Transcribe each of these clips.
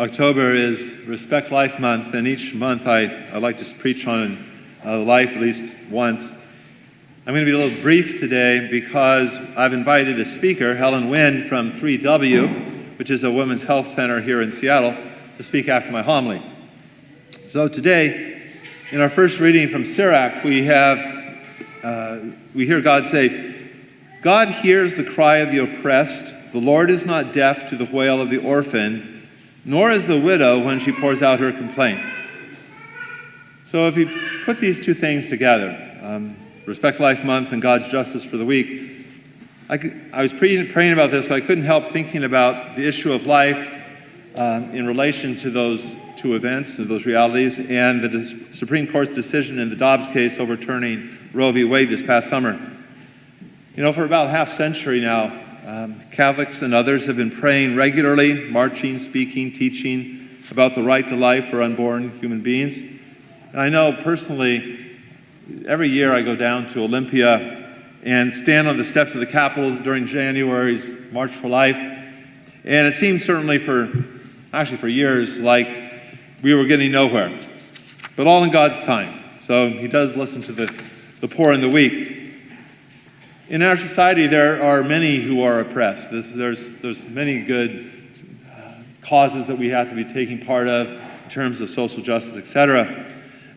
October is Respect Life Month, and each month I like to preach on life at least once. I'm going to be a little brief today because I've invited a speaker, Helen Wynn from 3W, which is a women's health center here in Seattle, to speak after my homily. So today, in our first reading from Sirach, we hear God say, "God hears the cry of the oppressed. The Lord is not deaf to the wail of the orphan, nor is the widow when she pours out her complaint." So if you put these two things together, Respect Life Month and God's justice for the week, I was praying about this, so I couldn't help thinking about the issue of life in relation to those two events, to those realities, and the Supreme Court's decision in the Dobbs case overturning Roe v. Wade this past summer. You know, for about a half century now, Catholics and others have been praying regularly, marching, speaking, teaching about the right to life for unborn human beings. And I know personally, every year I go down to Olympia and stand on the steps of the Capitol during January's March for Life. And it seems certainly for years like we were getting nowhere. But all in God's time. So he does listen to the poor and the weak. In our society, there are many who are oppressed. There's many good causes that we have to be taking part of in terms of social justice, etc.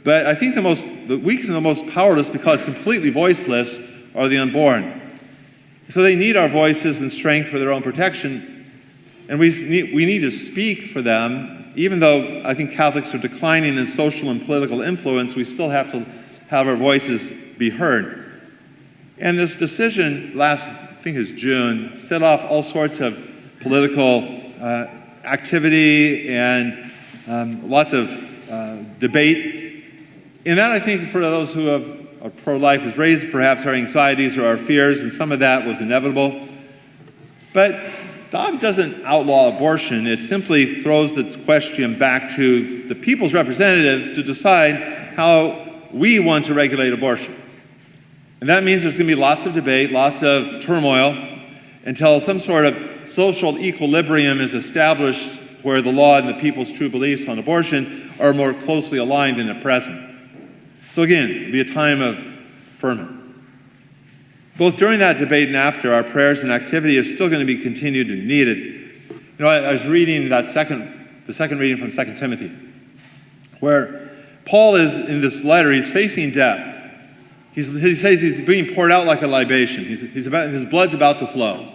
But I think the weakest and the most powerless, because completely voiceless, are the unborn. So they need our voices and strength for their own protection, and we need to speak for them. Even though I think Catholics are declining in social and political influence, we still have to have our voices be heard. And this decision I think it was June, set off all sorts of political activity and lots of debate. And that, I think, for those who are pro-life, has raised perhaps our anxieties or our fears, and some of that was inevitable. But Dobbs doesn't outlaw abortion. It simply throws the question back to the people's representatives to decide how we want to regulate abortion. And that means there's going to be lots of debate, lots of turmoil, until some sort of social equilibrium is established where the law and the people's true beliefs on abortion are more closely aligned in the present. So again, it'll be a time of ferment. Both during that debate and after, our prayers and activity is still going to be continued and needed. You know, I was reading the second reading from 2 Timothy, where Paul is, in this letter, he's facing death. He says he's being poured out like a libation. His blood's about to flow.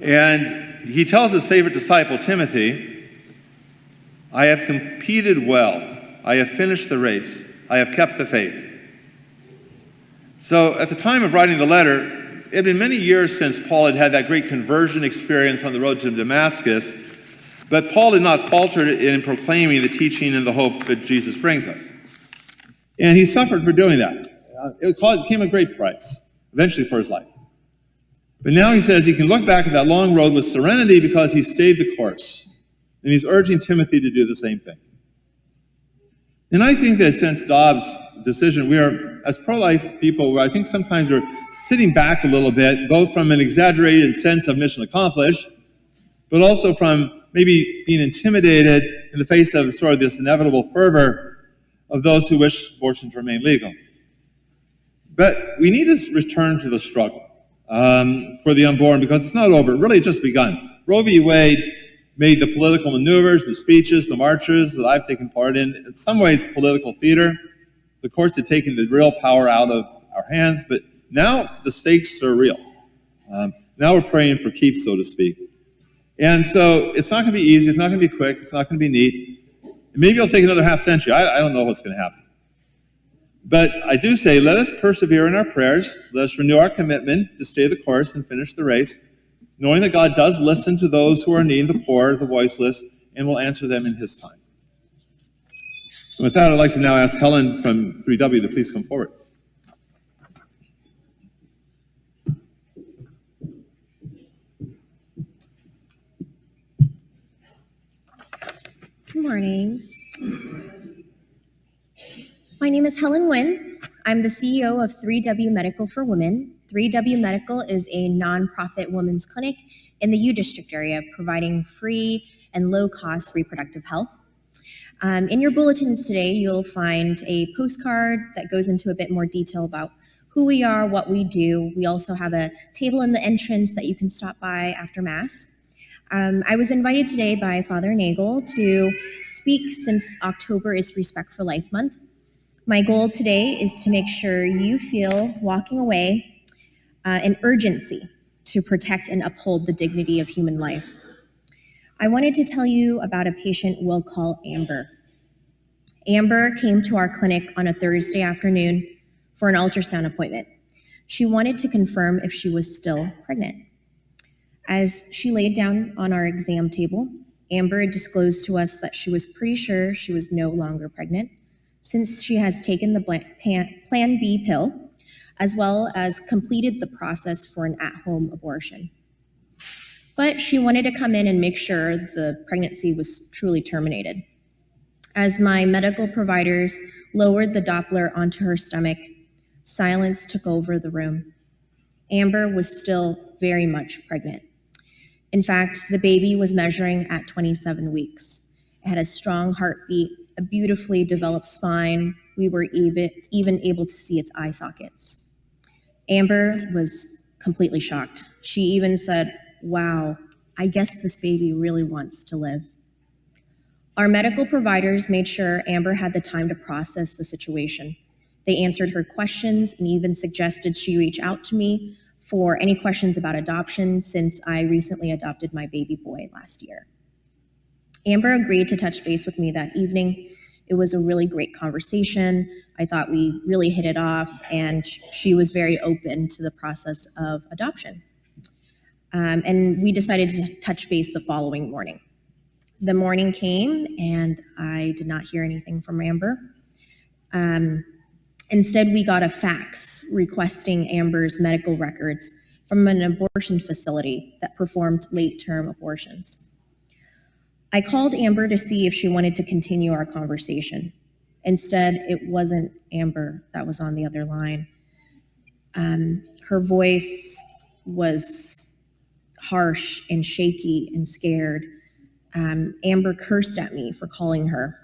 And he tells his favorite disciple, Timothy, "I have competed well. I have finished the race. I have kept the faith." So at the time of writing the letter, it had been many years since Paul had had that great conversion experience on the road to Damascus, but Paul did not falter in proclaiming the teaching and the hope that Jesus brings us. And he suffered for doing that. It came a great price, eventually, for his life. But now he says he can look back at that long road with serenity because he stayed the course. And he's urging Timothy to do the same thing. And I think that since Dobbs' decision, we are, as pro-life people, I think sometimes we're sitting back a little bit, both from an exaggerated sense of mission accomplished, but also from maybe being intimidated in the face of sort of this inevitable fervor of those who wish abortion to remain legal. But we need to return to the struggle for the unborn, because it's not over. It really just begun. Roe v. Wade made the political maneuvers, the speeches, the marches that I've taken part in some ways, political theater. The courts had taken the real power out of our hands, but now the stakes are real. Now we're praying for keeps, so to speak. And so it's not going to be easy. It's not going to be quick. It's not going to be neat. Maybe it'll take another half century. I don't know what's going to happen. But I do say, let us persevere in our prayers. Let us renew our commitment to stay the course and finish the race, knowing that God does listen to those who are in need, the poor, the voiceless, and will answer them in his time. And with that, I'd like to now ask Helen from 3W to please come forward. Good morning. My name is Helen Wynn. I'm the CEO of 3W Medical for Women, 3W Medical is a nonprofit women's clinic in the U District area, providing free and low-cost reproductive health. In your bulletins today, you'll find a postcard that goes into a bit more detail about who we are, what we do. We also have a table in the entrance that you can stop by after Mass. I was invited today by Father Nagel to speak since October is Respect for Life Month. My goal today is to make sure you feel walking away an urgency to protect and uphold the dignity of human life. I wanted to tell you about a patient we'll call Amber. Amber came to our clinic on a Thursday afternoon for an ultrasound appointment. She wanted to confirm if she was still pregnant. As she laid down on our exam table, Amber disclosed to us that she was pretty sure she was no longer pregnant, since she has taken the Plan B pill, as well as completed the process for an at-home abortion. But she wanted to come in and make sure the pregnancy was truly terminated. As my medical providers lowered the Doppler onto her stomach, silence took over the room. Amber was still very much pregnant. In fact, the baby was measuring at 27 weeks. It had a strong heartbeat, a beautifully developed spine. We were even able to see its eye sockets. Amber was completely shocked. She even said, "Wow, I guess this baby really wants to live." Our medical providers made sure Amber had the time to process the situation. They answered her questions and even suggested she reach out to me for any questions about adoption, since I recently adopted my baby boy last year. Amber agreed to touch base with me that evening. It was a really great conversation. I thought we really hit it off, and she was very open to the process of adoption. And we decided to touch base the following morning. The morning came, and I did not hear anything from Amber. Instead, we got a fax requesting Amber's medical records from an abortion facility that performed late-term abortions. I called Amber to see if she wanted to continue our conversation. Instead, it wasn't Amber that was on the other line. Her voice was harsh and shaky and scared. Amber cursed at me for calling her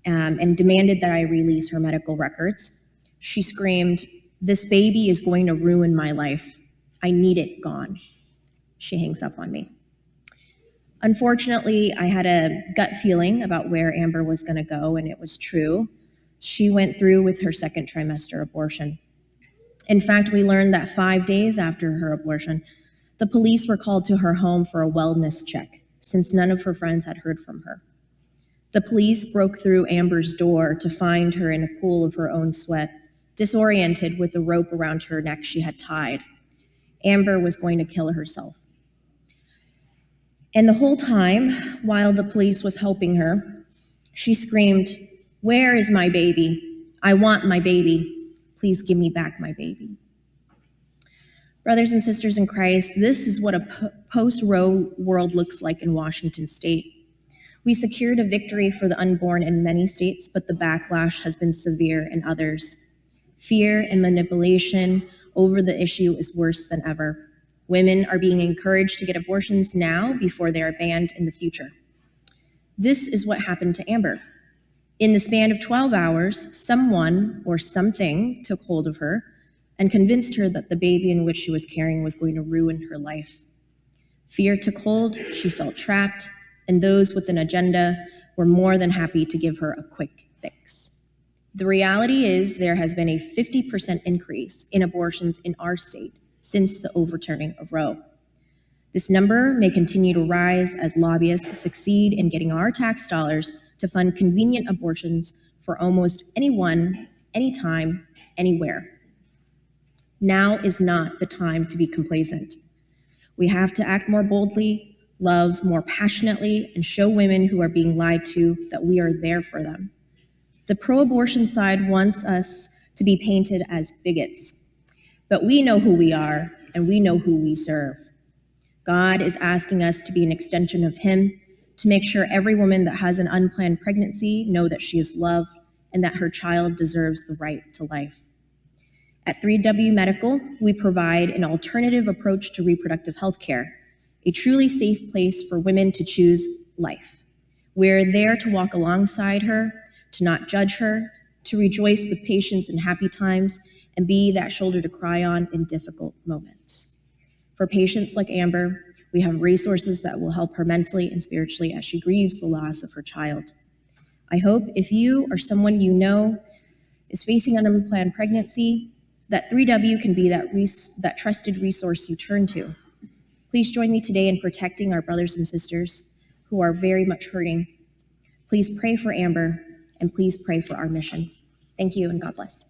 and demanded that I release her medical records. She screamed, "This baby is going to ruin my life. I need it gone." She hangs up on me. Unfortunately, I had a gut feeling about where Amber was going to go, and it was true. She went through with her second trimester abortion. In fact, we learned that 5 days after her abortion, the police were called to her home for a wellness check, since none of her friends had heard from her. The police broke through Amber's door to find her in a pool of her own sweat, disoriented with the rope around her neck she had tied. Amber was going to kill herself. And the whole time, while the police was helping her, she screamed, "Where is my baby? I want my baby. Please give me back my baby." Brothers and sisters in Christ, this is what a post-Roe world looks like in Washington state. We secured a victory for the unborn in many states, but the backlash has been severe in others. Fear and manipulation over the issue is worse than ever. Women are being encouraged to get abortions now before they are banned in the future. This is what happened to Amber. In the span of 12 hours, someone or something took hold of her and convinced her that the baby in which she was carrying was going to ruin her life. Fear took hold, she felt trapped, and those with an agenda were more than happy to give her a quick fix. The reality is there has been a 50% increase in abortions in our state since the overturning of Roe. This number may continue to rise as lobbyists succeed in getting our tax dollars to fund convenient abortions for almost anyone, anytime, anywhere. Now is not the time to be complacent. We have to act more boldly, love more passionately, and show women who are being lied to that we are there for them. The pro-abortion side wants us to be painted as bigots, but we know who we are and we know who we serve. God is asking us to be an extension of Him, to make sure every woman that has an unplanned pregnancy know that she is loved and that her child deserves the right to life. At 3W Medical, we provide an alternative approach to reproductive health care, a truly safe place for women to choose life. We're there to walk alongside her, to not judge her, to rejoice with patience in happy times, and be that shoulder to cry on in difficult moments. For patients like Amber, we have resources that will help her mentally and spiritually as she grieves the loss of her child. I hope if you or someone you know is facing an unplanned pregnancy, that 3W can be that trusted resource you turn to. Please join me today in protecting our brothers and sisters who are very much hurting. Please pray for Amber, and please pray for our mission. Thank you, and God bless.